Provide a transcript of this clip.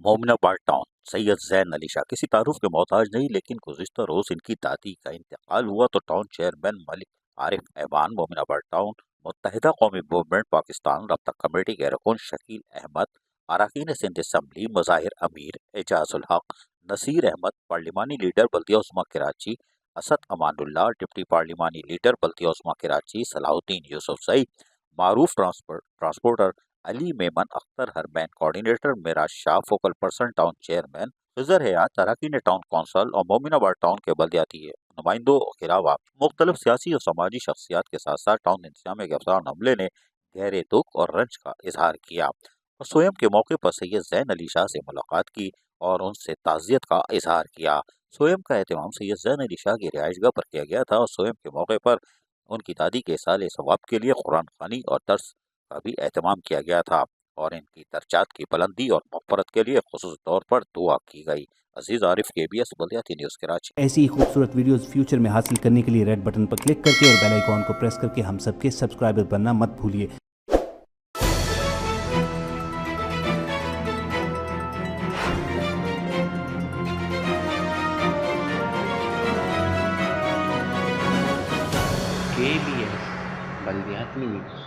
مومنہ بار town سید زین علی شاہ کسی تعارف کے محتاج نہیں، لیکن گزشتہ روز ان کی دادی کا انتقال ہوا تو ٹاؤن چیئرمین ملک عارف ایوان، مومنہ بار ٹاؤن، متحدہ قومی موومنٹ پاکستان رابطہ کمیٹی کے رکن شکیل احمد، اراکین سندھ اسمبلی مظاہر امیر، اعجاز الحق، نصیر احمد، پارلیمانی لیڈر بلدیہ عظمیٰ کراچی، اسد امان اللہ، ڈپٹی پارلیمانی لیڈر بلدیہ عظمیٰ کراچی صلاح الدین یوسف زئی، معروف ٹرانسپورٹر علی میمن اختر ہرمین، کوارڈینیٹر میراج شاہ، فوکل پرسن ٹاؤن چیئرمین خضر حیات، اراکین ٹاؤن کونسل اور مومنہ بار ٹاؤن کے بلدیاتی نمائندوں کے علاوہ مختلف سیاسی اور سماجی شخصیات کے ساتھ ساتھ ٹاؤن انتظامیہ کے افسران عملے نے گہرے دکھ اور رنج کا اظہار کیا اور سوئم کے موقع پر سید زین علی شاہ سے ملاقات کی اور ان سے تعزیت کا اظہار کیا۔ سوئم کا اہتمام سید زین علی شاہ کی رہائش گاہ پر کیا گیا تھا اور سوئم کے موقع پر ان کی دادی کے سال ثواب کے لیے قرآن خوانی اور درس کا بھی اہتمام کیا گیا تھا اور ان کی درجات کی بلندی اور مغفرت کے لیے خصوصی طور پر دعا کی گئی۔ عزیز عارف، KBS بلدیاتی نیوز کراچی۔ ایسی ہی خوبصورت ویڈیوز فیوچر میں حاصل کرنے کے لیے ریڈ بٹن پر کلک کر کے اور بیل آئیکن کو پریس کر کے ہم سب کے سبسکرائبر بننا مت بھولیے۔ KBS بلدیاتی نیوز۔